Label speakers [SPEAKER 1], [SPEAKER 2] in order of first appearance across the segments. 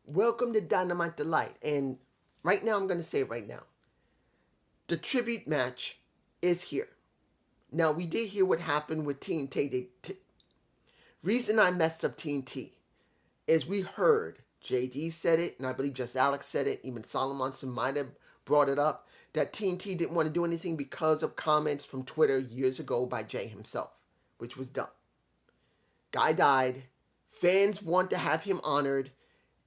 [SPEAKER 1] Welcome to Dynamite Delight. And right now, I'm going to say it right now. The tribute match is here. Now, we did hear what happened with TNT. Reason I messed up TNT is we heard JD said it, and I believe just Alex said it, even Solomonson might have brought it up, that TNT didn't want to do anything because of comments from Twitter years ago by Jay himself, which was dumb. Guy died. Fans want to have him honored,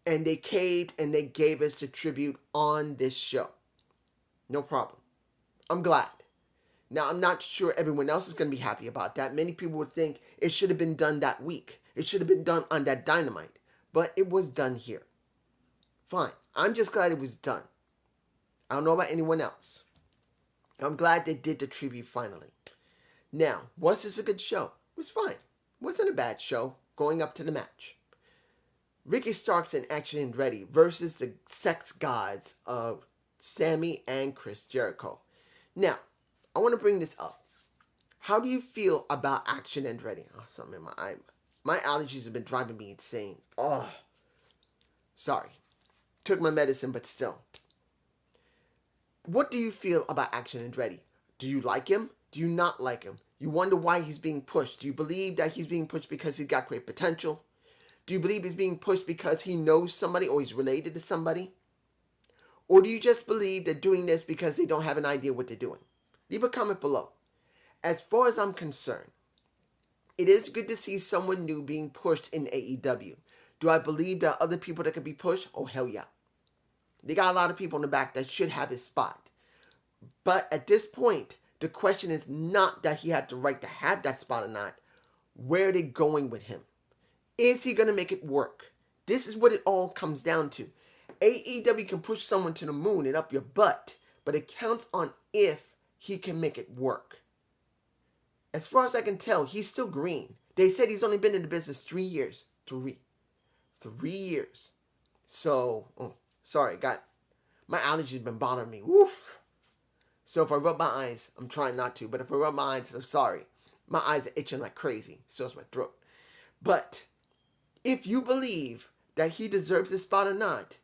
[SPEAKER 1] and they caved and they gave us the tribute on this show. No problem. I'm glad. Now, I'm not sure everyone else is going to be happy about that. Many people would think it should have been done that week. It should have been done on that Dynamite. But it was done here. Fine. I'm just glad it was done. I don't know about anyone else. I'm glad they did the tribute finally. Now, was this a good show? It was fine. It wasn't a bad show going up to the match. Ricky Starks and Action Andretti versus the sex gods of Sammy and Chris Jericho. Now, I want to bring this up. How do you feel about Action Andretti? Oh, something in my eye. My allergies have been driving me insane. Oh, sorry. Took my medicine, but still. What do you feel about Action Andretti? Do you like him? Do you not like him? You wonder why he's being pushed. Do you believe that he's being pushed because he's got great potential? Do you believe he's being pushed because he knows somebody or he's related to somebody? Or do you just believe they're doing this because they don't have an idea what they're doing? Leave a comment below. As far as I'm concerned, it is good to see someone new being pushed in AEW. Do I believe there are other people that could be pushed? Oh, hell yeah. They got a lot of people in the back that should have his spot. But at this point, the question is not that he had the right to have that spot or not. Where are they going with him? Is he going to make it work? This is what it all comes down to. AEW can push someone to the moon and up your butt, but it counts on if he can make it work. As far as I can tell, he's still green. They said he's only been in the business 3 years. 3 years. So, sorry, my allergies have been bothering me. Woof. So if I rub my eyes, I'm trying not to, but if I rub my eyes, I'm sorry. My eyes are itching like crazy. So is my throat. But if you believe that he deserves this spot or not,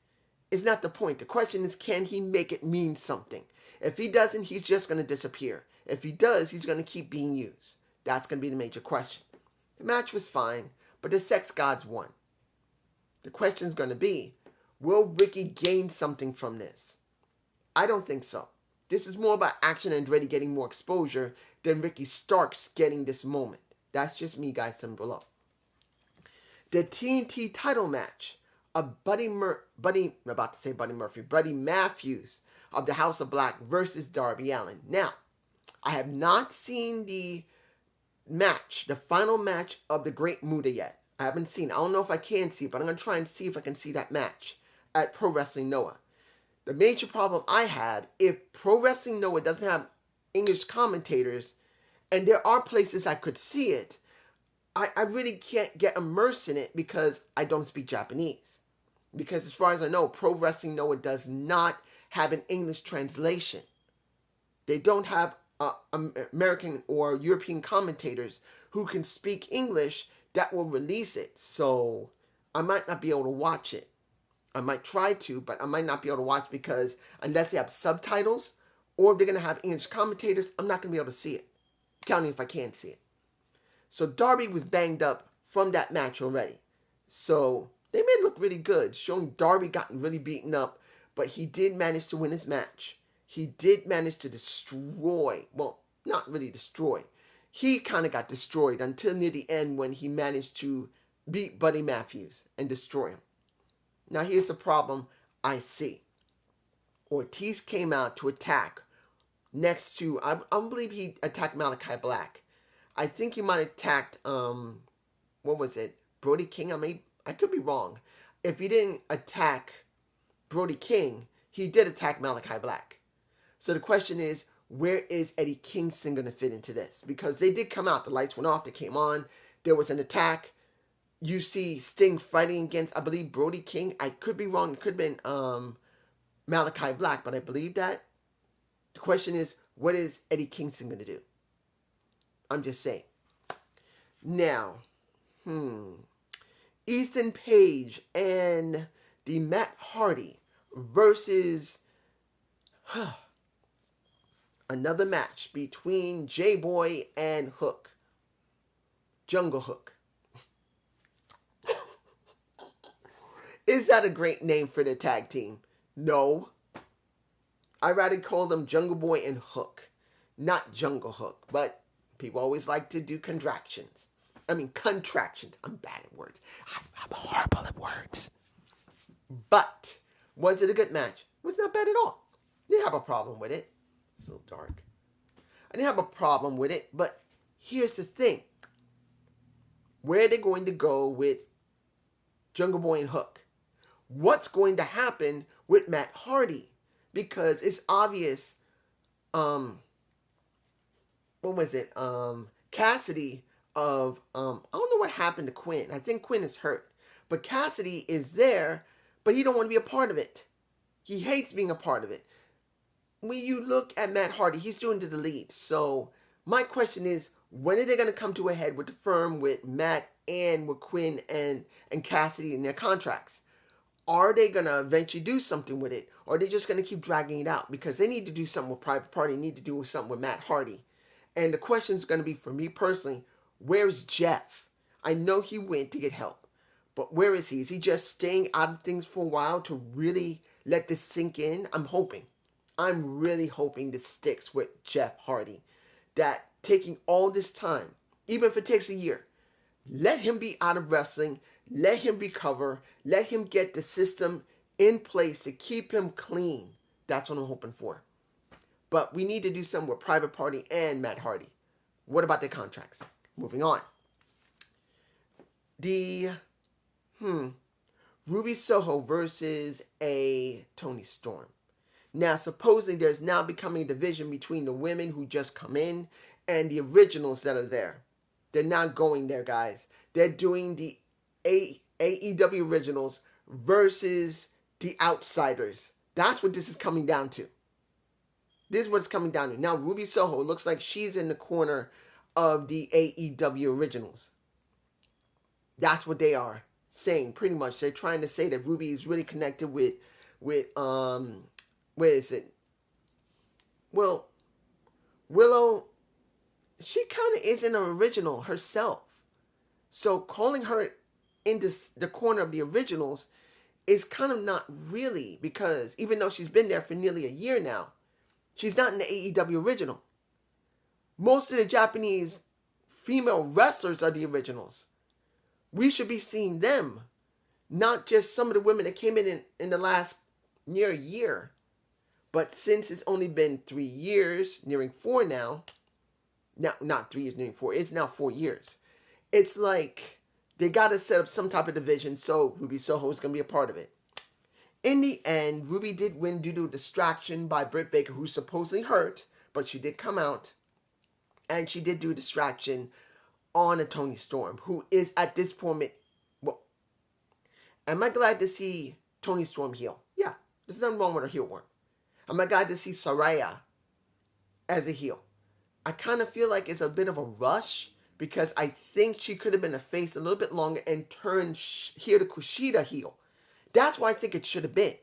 [SPEAKER 1] is not the point. The question is, can he make it mean something? If he doesn't, he's just going to disappear. If he does, he's going to keep being used. That's going to be the major question. The match was fine, but the sex gods won. The question is going to be, will Ricky gain something from this? I don't think so. This is more about Action Andretti getting more exposure than Ricky Starks getting this moment. That's just me, guys, down below. The TNT title match of Buddy Matthews of the House of Black versus Darby Allin. Now, I have not seen the match, the final match of the Great Muta yet. I haven't seen it. I don't know if I can see it, but I'm going to try and see if I can see that match at Pro Wrestling Noah. The major problem I had, if Pro Wrestling Noah doesn't have English commentators, and there are places I could see it, I really can't get immersed in it because I don't speak Japanese. Because as far as I know, Pro Wrestling Noah does not have an English translation. They don't have American or European commentators who can speak English that will release it. So I might not be able to watch it. I might try to, but I might not be able to watch because unless they have subtitles or if they're going to have English commentators, I'm not going to be able to see it. Counting if I can see it. So Darby was banged up from that match already. So they made it look really good, showing Darby gotten really beaten up, but he did manage to win his match. He did manage to destroy, well, not really destroy. He kind of got destroyed until near the end when he managed to beat Buddy Matthews and destroy him. Now here's the problem I see. Ortiz came out to attack next to, I believe he attacked Malachi Black. I think he might have attacked, what was it? Brody King? I could be wrong. If he didn't attack Brody King, he did attack Malachi Black. So the question is, where is Eddie Kingston going to fit into this? Because they did come out. The lights went off. They came on. There was an attack. You see Sting fighting against, I believe, Brody King. I could be wrong. It could have been Malachi Black, but I believe that. The question is, what is Eddie Kingston going to do? I'm just saying. Now, Ethan Page and the Matt Hardy versus another match between J-Boy and Hook. Jungle Hook. Is that a great name for the tag team? No. I'd rather call them Jungle Boy and Hook, not Jungle Hook. But people always like to do contractions. I'm bad at words. I'm horrible at words. But was it a good match? It was not bad at all. Didn't have a problem with it. So dark. I didn't have a problem with it, but here's the thing. Where are they going to go with Jungle Boy and Hook? What's going to happen with Matt Hardy? Because it's obvious, what was it? Cassidy of, I don't know what happened to Quinn. I think Quinn is hurt. But Cassidy is there, but he don't want to be a part of it. He hates being a part of it. When you look at Matt Hardy, he's doing the lead. So my question is, when are they going to come to a head with the firm with Matt and with Quinn and Cassidy in their contracts? Are they going to eventually do something with it? Or are they just going to keep dragging it out? Because they need to do something with Private Party. They need to do something with Matt Hardy. And the question is going to be, for me personally, where's Jeff? I know he went to get help. But where is he? Is he just staying out of things for a while to really let this sink in? I'm really hoping this sticks with Jeff Hardy. That taking all this time, even if it takes a year, let him be out of wrestling. Let him recover. Let him get the system in place to keep him clean. That's what I'm hoping for. But we need to do something with Private Party and Matt Hardy. What about their contracts? Moving on. The Ruby Soho versus a Toni Storm. Now, supposedly there's now becoming a division between the women who just come in and the originals that are there. They're not going there, guys. They're doing the AEW originals versus the outsiders. That's what this is coming down to. This is what it's coming down to. Now, Ruby Soho looks like she's in the corner of the AEW originals. That's what they are saying, pretty much. They're trying to say that Ruby is really connected with where is it? Well, Willow, she kind of isn't an original herself. So calling her into the corner of the originals is kind of not really, because even though she's been there for nearly a year now, she's not in the AEW original. Most of the Japanese female wrestlers are the originals. We should be seeing them, not just some of the women that came in the last near year. But since it's only been 3 years, nearing 4 now, not 3 years, nearing 4, it's now 4 years. It's like they got to set up some type of division, so Ruby Soho is going to be a part of it. In the end, Ruby did win due to a distraction by Britt Baker, who's supposedly hurt, but she did come out. And she did do a distraction on a Toni Storm, who is at this point, well, am I glad to see Toni Storm heel? Yeah, there's nothing wrong with her heel work. Am I glad to see Saraya as a heel? I kind of feel like it's a bit of a rush because I think she could have been a face a little bit longer and turned Hiro Kushida heel. That's why I think it should have been.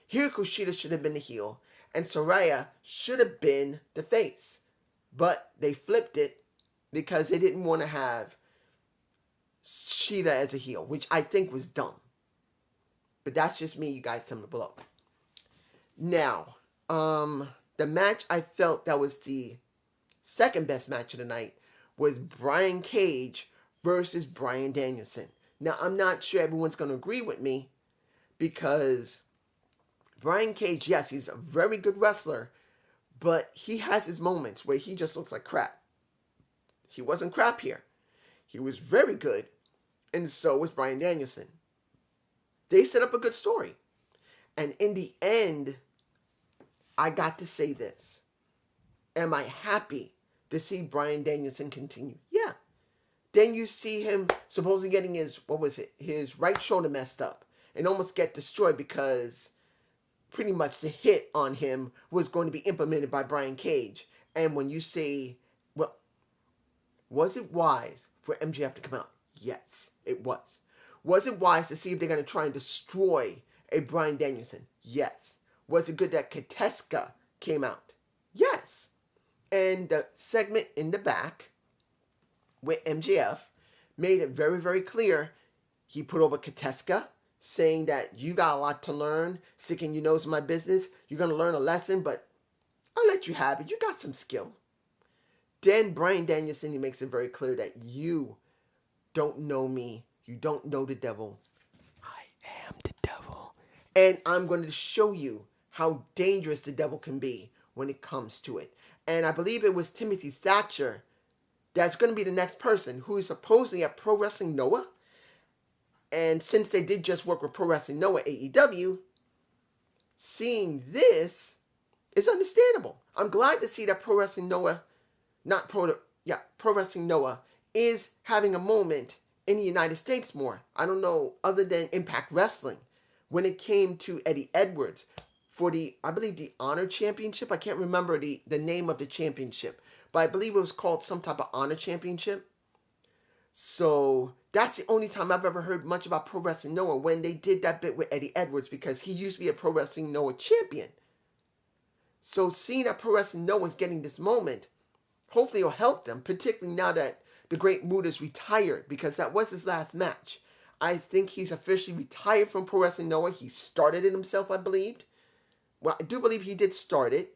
[SPEAKER 1] Hiro Kushida should have been the heel and Saraya should have been the face. But they flipped it because they didn't want to have Shida as a heel, which I think was dumb. But that's just me, you guys tell me below. Now, the match I felt that was the second best match of the night was Brian Cage versus Bryan Danielson. Now, I'm not sure everyone's going to agree with me because Brian Cage, yes, he's a very good wrestler, but he has his moments where he just looks like crap. He wasn't crap here. He was very good, and so was Bryan Danielson. They set up a good story. And in the end, I got to say this. Am I happy to see Bryan Danielson continue? Yeah. Then you see him supposedly getting his right shoulder messed up and almost get destroyed because pretty much the hit on him was going to be implemented by Brian Cage. And when you say, well, was it wise for MJF to come out? Yes, it was. Was it wise to see if they're going to try and destroy a Bryan Danielson? Yes. Was it good that Kateska came out? Yes. And the segment in the back with MJF made it very, very clear. He put over Kateska, saying that you got a lot to learn. Sticking your nose in my business. You're going to learn a lesson, but I'll let you have it. You got some skill. Then Bryan Danielson, he makes it very clear that you don't know me. You don't know the devil. I am the devil. And I'm going to show you how dangerous the devil can be when it comes to it. And I believe it was Timothy Thatcher that's going to be the next person who is supposedly at Pro Wrestling Noah. And since they did just work with Pro Wrestling Noah AEW, seeing this is understandable. I'm glad to see that Pro Wrestling Noah, Pro Wrestling Noah is having a moment in the United States more. I don't know, other than Impact Wrestling, when it came to Eddie Edwards for I believe the Honor Championship. I can't remember the name of the championship, but I believe it was called some type of Honor Championship. So that's the only time I've ever heard much about Pro Wrestling Noah, when they did that bit with Eddie Edwards, because he used to be a Pro Wrestling Noah champion. So seeing that Pro Wrestling Noah is getting this moment, hopefully it'll help them, particularly now that the Great Muta's retired, because that was his last match. I think he's officially retired from Pro Wrestling Noah. He started it himself, I believed. Well, I do believe he did start it.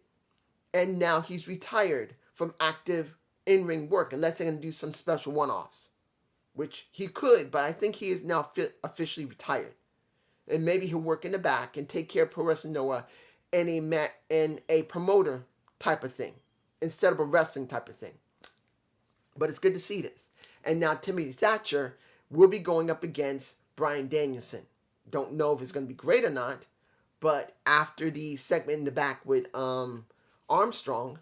[SPEAKER 1] And now he's retired from active in-ring work, unless they're going to do some special one-offs. Which he could, but I think he is now officially retired. And maybe he'll work in the back and take care of Pro Wrestling Noah in a promoter type of thing, instead of a wrestling type of thing. But it's good to see this. And now Timothy Thatcher will be going up against Bryan Danielson. Don't know if it's going to be great or not, but after the segment in the back with Armstrong,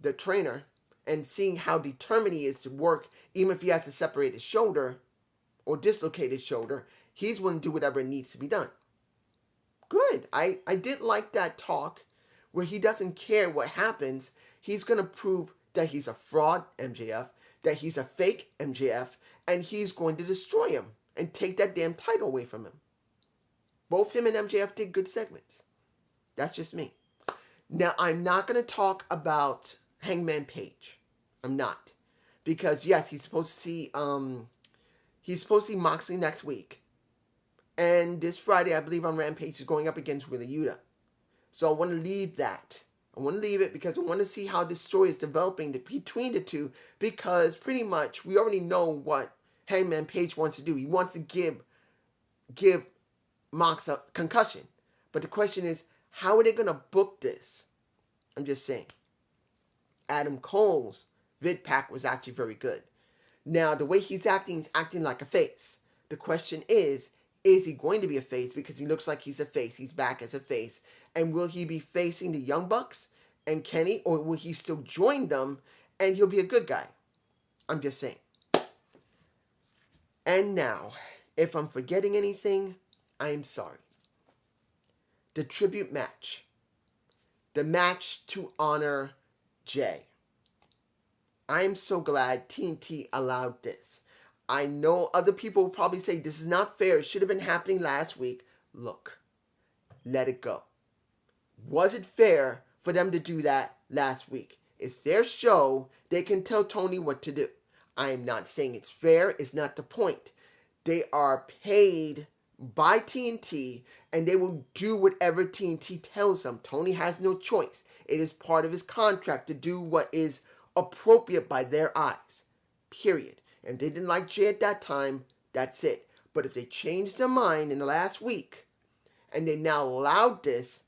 [SPEAKER 1] the trainer, and seeing how determined he is to work, even if he has to separate his shoulder or dislocate his shoulder, he's willing to do whatever needs to be done. Good. I did like that talk where he doesn't care what happens. He's going to prove that he's a fraud, MJF, that he's a fake, MJF, and he's going to destroy him and take that damn title away from him. Both him and MJF did good segments. That's just me. Now, I'm not going to talk about Hangman Page. I'm not. Because, yes, he's supposed to see Moxley next week. And this Friday, I believe on Rampage, he's going up against Wheeler Yuta. So I want to leave that. I want to leave it because I want to see how this story is developing between the two, because pretty much we already know what Hangman Page wants to do. He wants to give Mox a concussion. But the question is, how are they going to book this? I'm just saying. Adam Cole's vid pack was actually very good. Now, the way he's acting like a face. The question is he going to be a face? Because he looks like he's a face. He's back as a face. And will he be facing the Young Bucks and Kenny, or will he still join them and he'll be a good guy? I'm just saying. And now, if I'm forgetting anything, I'm sorry. The tribute match. The match to honor Jay. I'm so glad TNT allowed this. I know other people will probably say this is not fair. It should have been happening last week. Look, let it go. Was it fair for them to do that last week? It's their show. They can tell Tony what to do. I am not saying it's fair. It's not the point. They are paid by TNT, and they will do whatever TNT tells them. Tony has no choice. It is part of his contract to do what is appropriate by their eyes. Period. And if they didn't like Jay at that time, that's it. But if they changed their mind in the last week, and they now allowed this,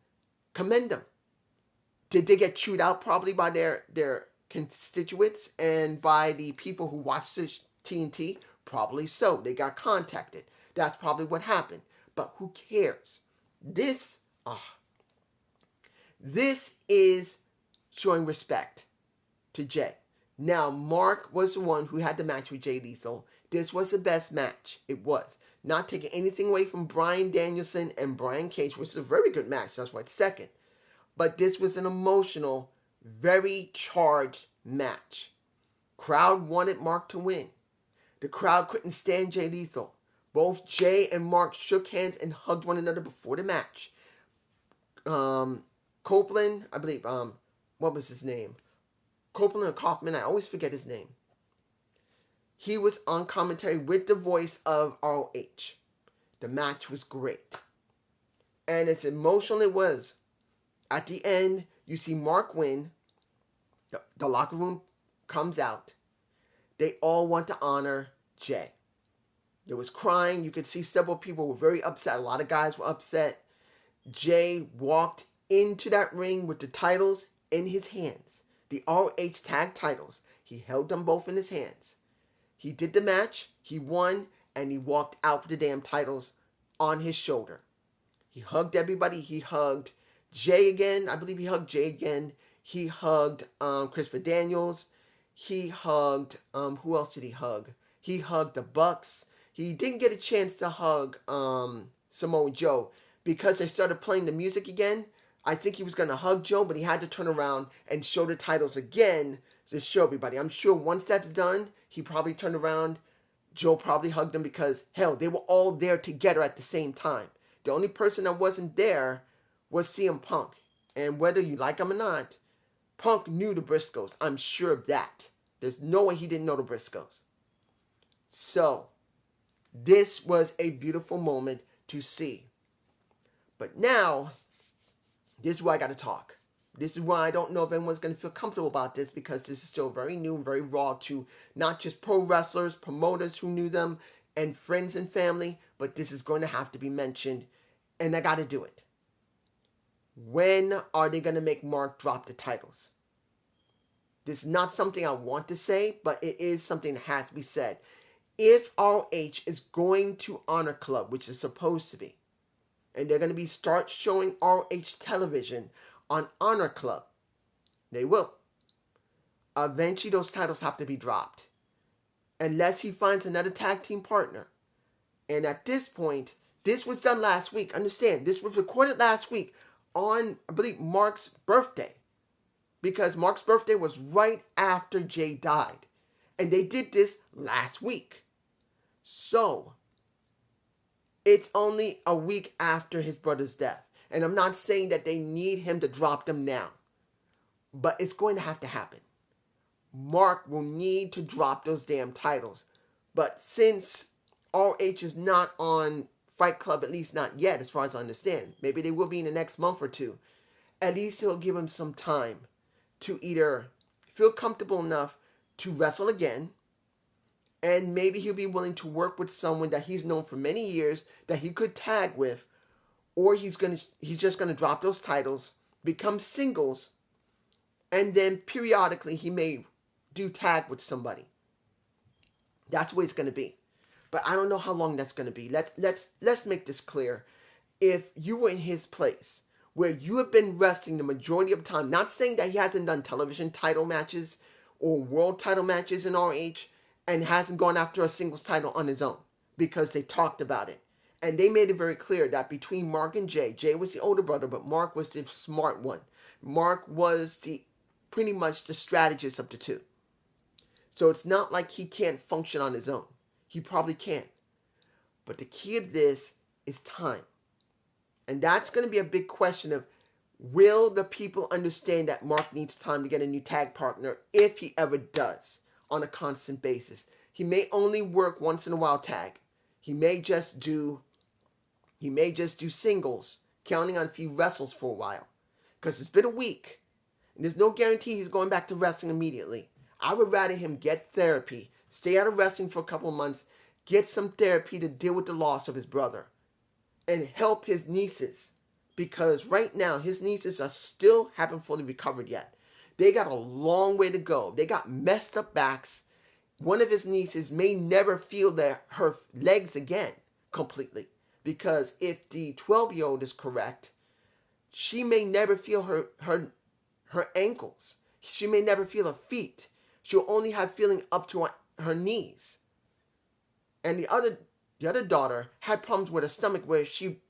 [SPEAKER 1] commend them. Did they get chewed out probably by their constituents and by the people who watch the TNT? Probably so. They got contacted. That's probably what happened. But who cares? This is showing respect to Jay. Now, Mark was the one who had the match with Jay Lethal. This was the best match. It was. Not taking anything away from Bryan Danielson and Brian Cage, which is a very good match. That's why it's second. But this was an emotional, very charged match. Crowd wanted Mark to win. The crowd couldn't stand Jay Lethal. Both Jay and Mark shook hands and hugged one another before the match. Copeland, I believe, what was his name? Copeland or Kaufman, I always forget his name. He was on commentary with the voice of ROH. The match was great. And as emotional it was, at the end, you see Mark win. The locker room comes out. They all want to honor Jay. There was crying. You could see several people were very upset. A lot of guys were upset. Jay walked into that ring with the titles in his hands. The ROH tag titles. He held them both in his hands. He did the match. He won. And he walked out with the damn titles on his shoulder. He hugged everybody. He hugged Jay again. I believe he hugged Jay again. He hugged Christopher Daniels. He hugged, who else did he hug? He hugged the Bucks. He didn't get a chance to hug Samoa Joe because they started playing the music again. I think he was going to hug Joe, but he had to turn around and show the titles again to show everybody. I'm sure once that's done, he probably turned around. Joe probably hugged him because, hell, they were all there together at the same time. The only person that wasn't there was CM Punk. And whether you like him or not, Punk knew the Briscoes. I'm sure of that. There's no way he didn't know the Briscoes. So, this was a beautiful moment to see. But now, this is where I got to talk. This is why I don't know if anyone's going to feel comfortable about this because this is still very new and very raw to not just pro wrestlers, promoters who knew them, and friends and family, but this is going to have to be mentioned, and I got to do it. When are they going to make Mark drop the titles? This is not something I want to say, but it is something that has to be said. If ROH is going to Honor Club, which is supposed to be, and they're going to start showing ROH television on Honor Club, they will. Eventually, those titles have to be dropped. Unless he finds another tag team partner. And at this point, this was done last week. Understand, this was recorded last week on, I believe, Mark's birthday. Because Mark's birthday was right after Jay died. And they did this last week. So, it's only a week after his brother's death. And I'm not saying that they need him to drop them now. But it's going to have to happen. Mark will need to drop those damn titles. But since ROH is not on Fight Club, at least not yet, as far as I understand. Maybe they will be in the next month or two. At least he'll give him some time to either feel comfortable enough to wrestle again, and maybe he'll be willing to work with someone that he's known for many years that he could tag with, or he's just gonna drop those titles, become singles, and then periodically he may do tag with somebody. That's the way it's gonna be. But I don't know how long that's gonna be. Let's make this clear. If you were in his place, where you have been wrestling the majority of the time, not saying that he hasn't done television title matches or world title matches in ROH and hasn't gone after a singles title on his own, because they talked about it. And they made it very clear that between Mark and Jay was the older brother, but Mark was the smart one. Mark was pretty much the strategist of the two. So it's not like he can't function on his own. He probably can. But the key of this is time. And that's going to be a big question of, will the people understand that Mark needs time to get a new tag partner if he ever does on a constant basis? He may only work once in a while tag. He may just do singles, counting on if he wrestles for a while. Because it's been a week. And there's no guarantee he's going back to wrestling immediately. I would rather him get therapy, stay out of wrestling for a couple of months, get some therapy to deal with the loss of his brother, and help his nieces. Because right now, his nieces haven't fully recovered yet. They got a long way to go. They got messed up backs. One of his nieces may never feel her legs again completely. Because if the 12-year-old is correct, she may never feel her ankles. She may never feel her feet. She'll only have feeling up to her knees. And the other daughter had problems with her stomach where she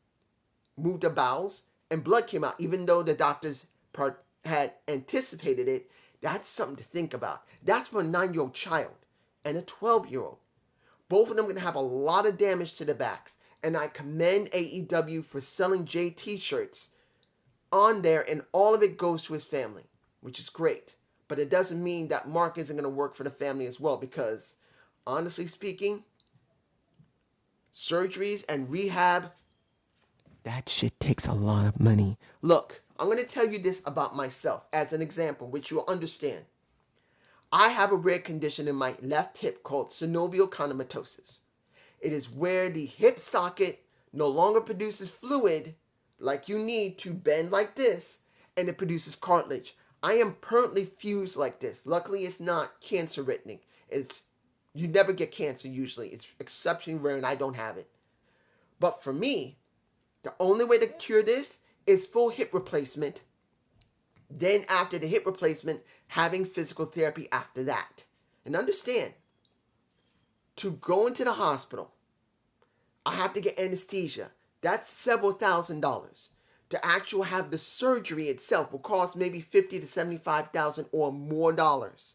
[SPEAKER 1] moved her bowels and blood came out, even though the doctors had anticipated it. That's something to think about. That's for a 9-year-old child and a 12-year-old. Both of them are going to have a lot of damage to the backs. And I commend AEW for selling Jay t-shirts on there, and all of it goes to his family, which is great. But it doesn't mean that Mark isn't going to work for the family as well, because honestly speaking, surgeries and rehab, that shit takes a lot of money. Look, I'm going to tell you this about myself as an example, which you'll understand. I have a rare condition in my left hip called synovial condymatosis. It is where the hip socket no longer produces fluid like you need to bend like this, and it produces cartilage. I am permanently fused like this. Luckily, it's not cancer-ridden. You never get cancer usually. It's exceptionally rare, and I don't have it. But for me, the only way to cure this is full hip replacement. Then after the hip replacement, having physical therapy after that. And understand, to go into the hospital, I have to get anesthesia. That's several $1,000s. To actually have the surgery itself will cost maybe $50,000 to $75,000 or more dollars.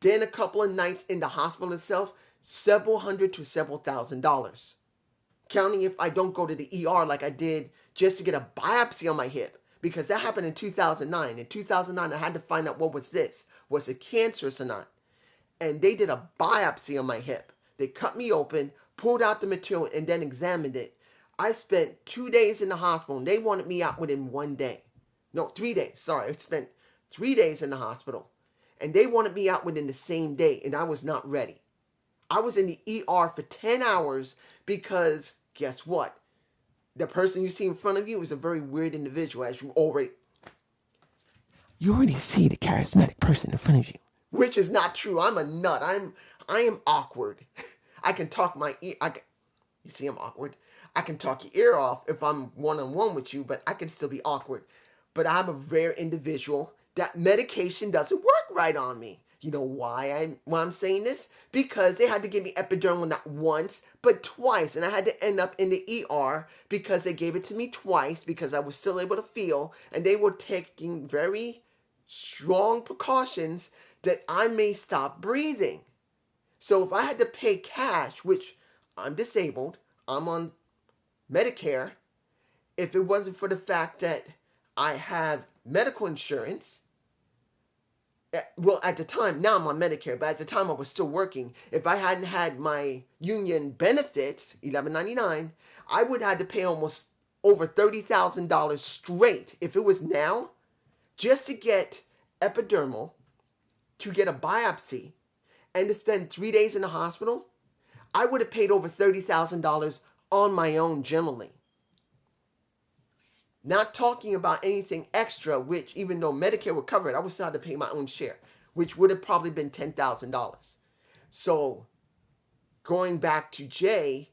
[SPEAKER 1] Then a couple of nights in the hospital itself, several hundred to several $1,000s. Counting if I don't go to the ER like I did just to get a biopsy on my hip. Because that happened in 2009. In 2009, I had to find out what was this. Was it cancerous or not? And they did a biopsy on my hip. They cut me open, pulled out the material, and then examined it. I spent 2 days in the hospital, and they wanted me out within 1 day. No, 3 days. Sorry, I spent 3 days in the hospital. And they wanted me out within the same day, and I was not ready. I was in the ER for 10 hours because, guess what? The person you see in front of you is a very weird individual, as you already see the charismatic person in front of you. Which is not true. I'm a nut. I am awkward. I can talk my ear. You see I'm awkward. I can talk your ear off if I'm one-on-one with you, but I can still be awkward. But I'm a rare individual that medication doesn't work right on me. You know why I'm saying this? Because they had to give me epidural not once, but twice. And I had to end up in the ER because they gave it to me twice because I was still able to feel. And they were taking very strong precautions that I may stop breathing. So if I had to pay cash, which I'm disabled, I'm on Medicare, if it wasn't for the fact that I have medical insurance, well, at the time, now I'm on Medicare, but at the time I was still working. If I hadn't had my union benefits, $11.99, I would have had to pay almost over $30,000 straight. If it was now, just to get epidermal, to get a biopsy, and to spend 3 days in the hospital, I would have paid over $30,000 on my own generally. Not talking about anything extra, which even though Medicare would cover it, I would still have to pay my own share, which would have probably been $10,000. So going back to Jay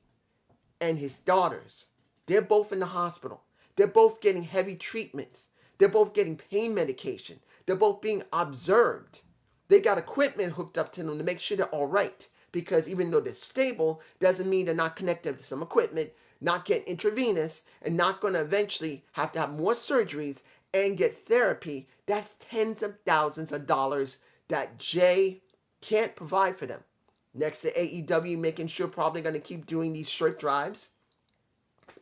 [SPEAKER 1] and his daughters, they're both in the hospital. They're both getting heavy treatments. They're both getting pain medication. They're both being observed. They got equipment hooked up to them to make sure they're all right. Because even though they're stable, doesn't mean they're not connected to some equipment, not getting intravenous, and not going to eventually have to have more surgeries and get therapy. That's tens of thousands of dollars that Jay can't provide for them. Next to AEW making sure probably going to keep doing these shirt drives.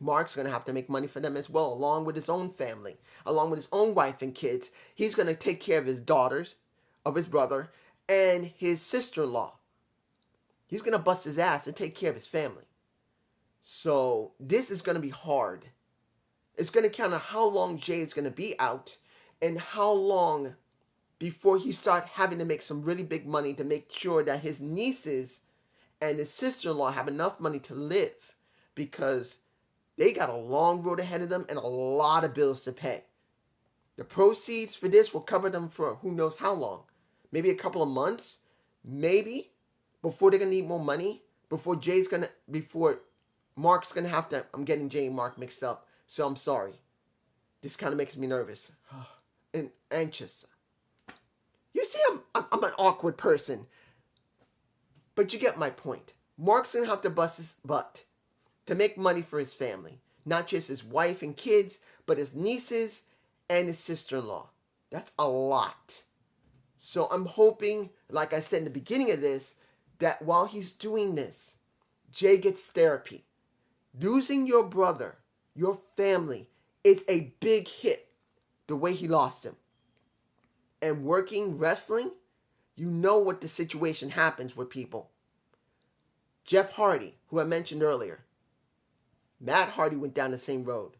[SPEAKER 1] Mark's going to have to make money for them as well, along with his own family, along with his own wife and kids. He's going to take care of his daughters, of his brother, and his sister-in-law. He's going to bust his ass and take care of his family. So this is going to be hard. It's going to count on how long Jay is going to be out and how long before he starts having to make some really big money to make sure that his nieces and his sister-in-law have enough money to live, because they got a long road ahead of them and a lot of bills to pay. The proceeds for this will cover them for who knows how long. Maybe a couple of months, maybe, before they're going to need more money, before Mark's going to have to, I'm getting Jay and Mark mixed up, so I'm sorry. This kind of makes me nervous and anxious. You see, I'm an awkward person. But you get my point. Mark's going to have to bust his butt to make money for his family. Not just his wife and kids, but his nieces and his sister-in-law. That's a lot. So I'm hoping, like I said in the beginning of this, that while he's doing this, Jay gets therapy. Losing your brother, your family, is a big hit the way he lost him. And working wrestling, you know what the situation happens with people. Jeff Hardy, who I mentioned earlier, Matt Hardy went down the same road.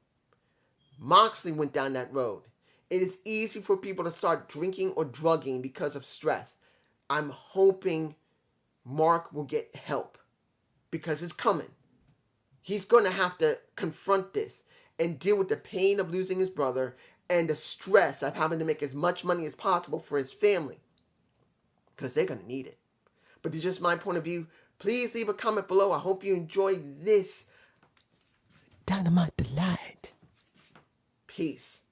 [SPEAKER 1] Moxley went down that road. It is easy for people to start drinking or drugging because of stress. I'm hoping Mark will get help because it's coming. He's going to have to confront this and deal with the pain of losing his brother and the stress of having to make as much money as possible for his family because they're going to need it. But it's just my point of view. Please leave a comment below. I hope you enjoyed this Dynamite Delight. Peace.